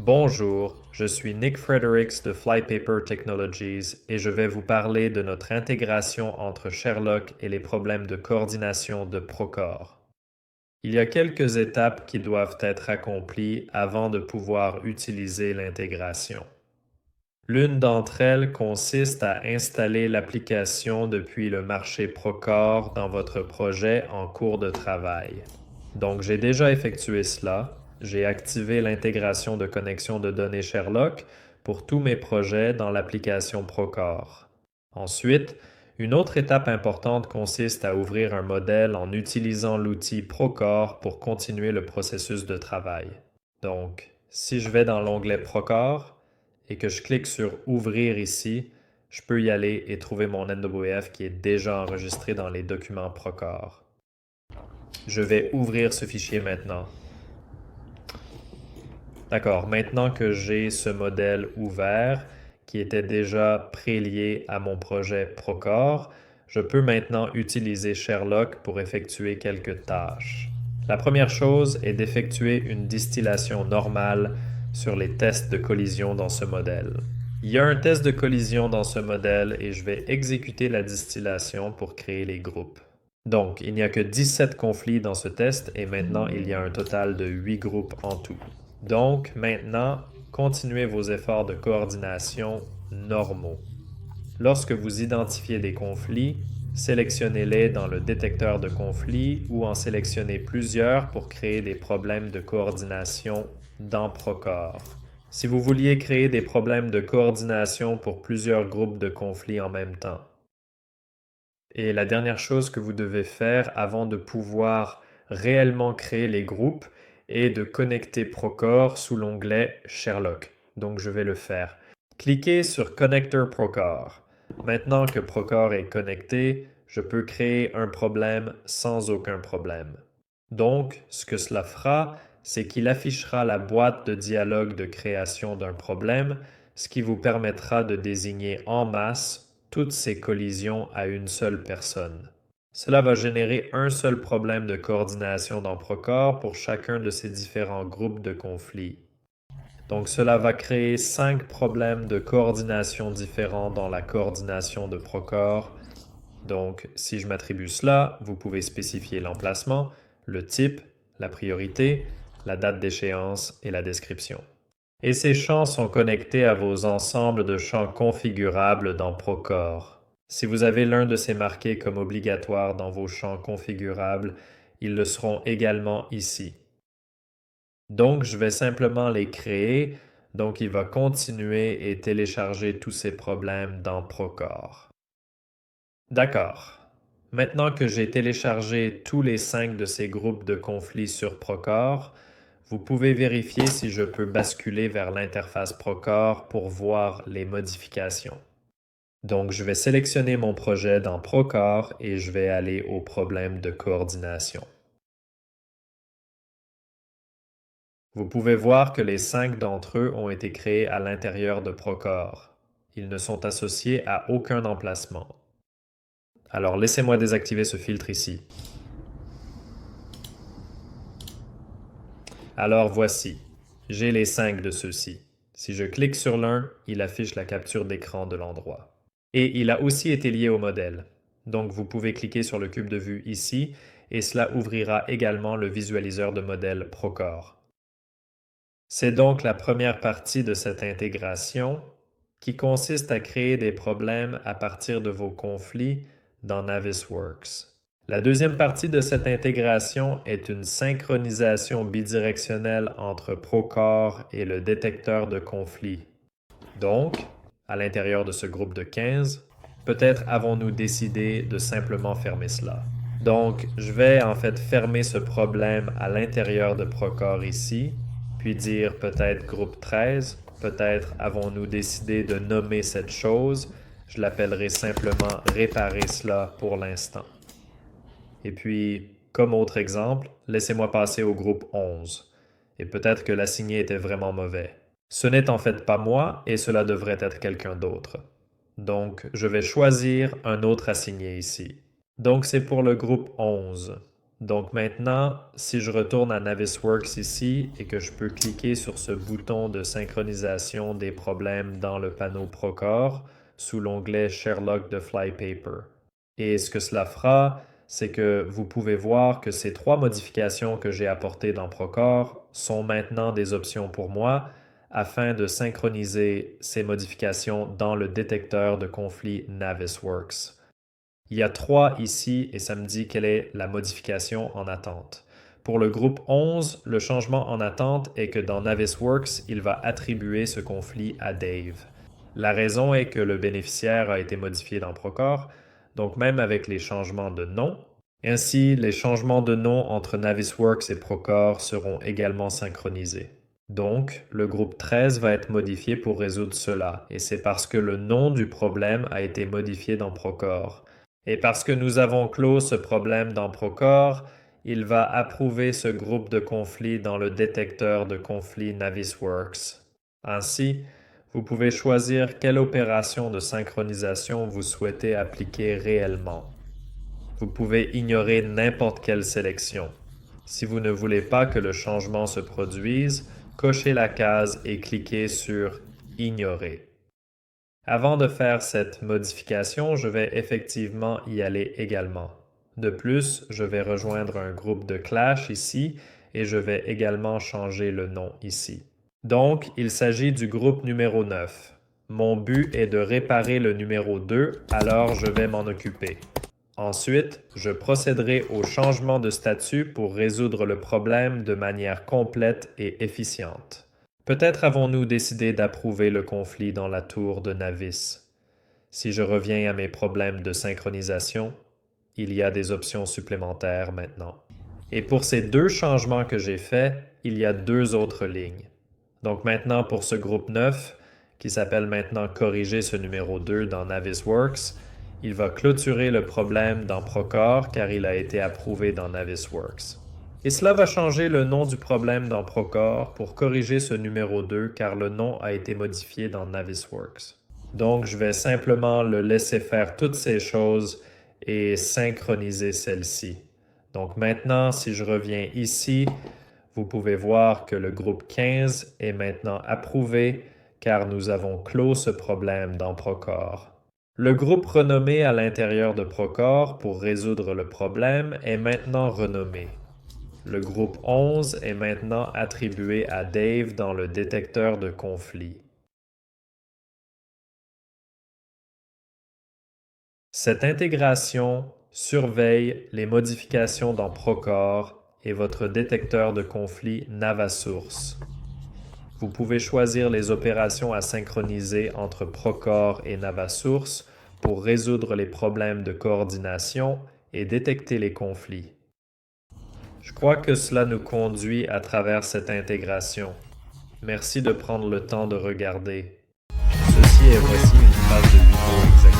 Bonjour, je suis Nick Fredericks de Flypaper Technologies et je vais vous parler de notre intégration entre Sherlock et les problèmes de coordination de Procore. Il y a quelques étapes qui doivent être accomplies avant de pouvoir utiliser l'intégration. L'une d'entre elles consiste à installer l'application depuis le marché Procore dans votre projet en cours de travail. Donc, j'ai déjà effectué cela. J'ai activé l'intégration de connexion de données Sherlock pour tous mes projets dans l'application Procore. Ensuite, une autre étape importante consiste à ouvrir un modèle en utilisant l'outil Procore pour continuer le processus de travail. Donc, si je vais dans l'onglet Procore et que je clique sur Ouvrir ici, je peux y aller et trouver mon NWF qui est déjà enregistré dans les documents Procore. Je vais ouvrir ce fichier maintenant. D'accord, maintenant que j'ai ce modèle ouvert qui était déjà prélié à mon projet Procore, je peux maintenant utiliser Sherlock pour effectuer quelques tâches. La première chose est d'effectuer une distillation normale sur les tests de collision dans ce modèle. Il y a un test de collision dans ce modèle et je vais exécuter la distillation pour créer les groupes. Donc, il n'y a que 17 conflits dans ce test et maintenant il y a un total de 8 groupes en tout. Donc, maintenant, continuez vos efforts de coordination normaux. Lorsque vous identifiez des conflits, sélectionnez-les dans le détecteur de conflits ou en sélectionnez plusieurs pour créer des problèmes de coordination dans Procore. Si vous vouliez créer des problèmes de coordination pour plusieurs groupes de conflits en même temps. Et la dernière chose que vous devez faire avant de pouvoir réellement créer les groupes est de connecter Procore sous l'onglet Sherlock. Donc je vais le faire. Cliquez sur Connector Procore. Maintenant que Procore est connecté, je peux créer un problème sans aucun problème. Donc, ce que cela fera, c'est qu'il affichera la boîte de dialogue de création d'un problème, ce qui vous permettra de désigner en masse toutes ces collisions à une seule personne. Cela va générer un seul problème de coordination dans Procore pour chacun de ces différents groupes de conflits. Donc cela va créer 5 problèmes de coordination différents dans la coordination de Procore. Donc si je m'attribue cela, vous pouvez spécifier l'emplacement, le type, la priorité, la date d'échéance et la description. Et ces champs sont connectés à vos ensembles de champs configurables dans Procore. Si vous avez l'un de ces marqués comme obligatoire dans vos champs configurables, ils le seront également ici. Donc, je vais simplement les créer, donc il va continuer et télécharger tous ces problèmes dans Procore. D'accord. Maintenant que j'ai téléchargé tous les 5 de ces groupes de conflits sur Procore, vous pouvez vérifier si je peux basculer vers l'interface Procore pour voir les modifications. Donc, je vais sélectionner mon projet dans Procore et je vais aller au problème de coordination. Vous pouvez voir que les 5 d'entre eux ont été créés à l'intérieur de Procore. Ils ne sont associés à aucun emplacement. Alors, laissez-moi désactiver ce filtre ici. Alors voici, j'ai les 5 de ceux-ci. Si je clique sur l'un, il affiche la capture d'écran de l'endroit. Et il a aussi été lié au modèle. Donc vous pouvez cliquer sur le cube de vue ici et cela ouvrira également le visualiseur de modèle Procore. C'est donc la première partie de cette intégration qui consiste à créer des problèmes à partir de vos conflits dans Navisworks. La deuxième partie de cette intégration est une synchronisation bidirectionnelle entre Procore et le détecteur de conflits. Donc, à l'intérieur de ce groupe de 15, peut-être avons-nous décidé de simplement fermer cela. Donc, je vais en fait fermer ce problème à l'intérieur de Procore ici, puis dire peut-être groupe 13, peut-être avons-nous décidé de nommer cette chose, je l'appellerai simplement réparer cela pour l'instant. Et puis, comme autre exemple, laissez-moi passer au groupe 11. Et peut-être que l'assigné était vraiment mauvais. Ce n'est en fait pas moi et cela devrait être quelqu'un d'autre. Donc, je vais choisir un autre assigné ici. Donc, c'est pour le groupe 11. Donc maintenant, si je retourne à Navisworks ici et que je peux cliquer sur ce bouton de synchronisation des problèmes dans le panneau Procore sous l'onglet Sherlock de Flypaper. Et ce que cela fera, c'est que vous pouvez voir que ces trois modifications que j'ai apportées dans Procore sont maintenant des options pour moi afin de synchroniser ces modifications dans le détecteur de conflit Navisworks. Il y a 3 ici et ça me dit quelle est la modification en attente. Pour le groupe 11, le changement en attente est que dans Navisworks, il va attribuer ce conflit à Dave. La raison est que le bénéficiaire a été modifié dans Procore, donc même avec les changements de nom, ainsi les changements de nom entre Navisworks et Procore seront également synchronisés. Donc, le groupe 13 va être modifié pour résoudre cela, et c'est parce que le nom du problème a été modifié dans Procore. Et parce que nous avons clos ce problème dans Procore, il va approuver ce groupe de conflits dans le détecteur de conflits Navisworks. Ainsi, vous pouvez choisir quelle opération de synchronisation vous souhaitez appliquer réellement. Vous pouvez ignorer n'importe quelle sélection. Si vous ne voulez pas que le changement se produise, cochez la case et cliquez sur « Ignorer ». Avant de faire cette modification, je vais effectivement y aller également. De plus, je vais rejoindre un groupe de Clash ici et je vais également changer le nom ici. Donc, il s'agit du groupe numéro 9. Mon but est de réparer le numéro 2, alors je vais m'en occuper. Ensuite, je procéderai au changement de statut pour résoudre le problème de manière complète et efficiente. Peut-être avons-nous décidé d'approuver le conflit dans la tour de Navis. Si je reviens à mes problèmes de synchronisation, il y a des options supplémentaires maintenant. Et pour ces 2 changements que j'ai faits, il y a 2 autres lignes. Donc maintenant pour ce groupe 9, qui s'appelle maintenant Corriger ce numéro 2 dans Navisworks, il va clôturer le problème dans Procore car il a été approuvé dans Navisworks. Et cela va changer le nom du problème dans Procore pour corriger ce numéro 2 car le nom a été modifié dans Navisworks. Donc, je vais simplement le laisser faire toutes ces choses et synchroniser celle-ci. Donc maintenant, si je reviens ici, vous pouvez voir que le groupe 15 est maintenant approuvé car nous avons clos ce problème dans Procore. Le groupe renommé à l'intérieur de Procore pour résoudre le problème est maintenant renommé. Le groupe 11 est maintenant attribué à Dave dans le détecteur de conflit. Cette intégration surveille les modifications dans Procore et votre détecteur de conflit Navasource. Vous pouvez choisir les opérations à synchroniser entre Procore et Navasource pour résoudre les problèmes de coordination et détecter les conflits. Je crois que cela nous conduit à travers cette intégration. Merci de prendre le temps de regarder. Ceci est voici une phase de vidéo exactement.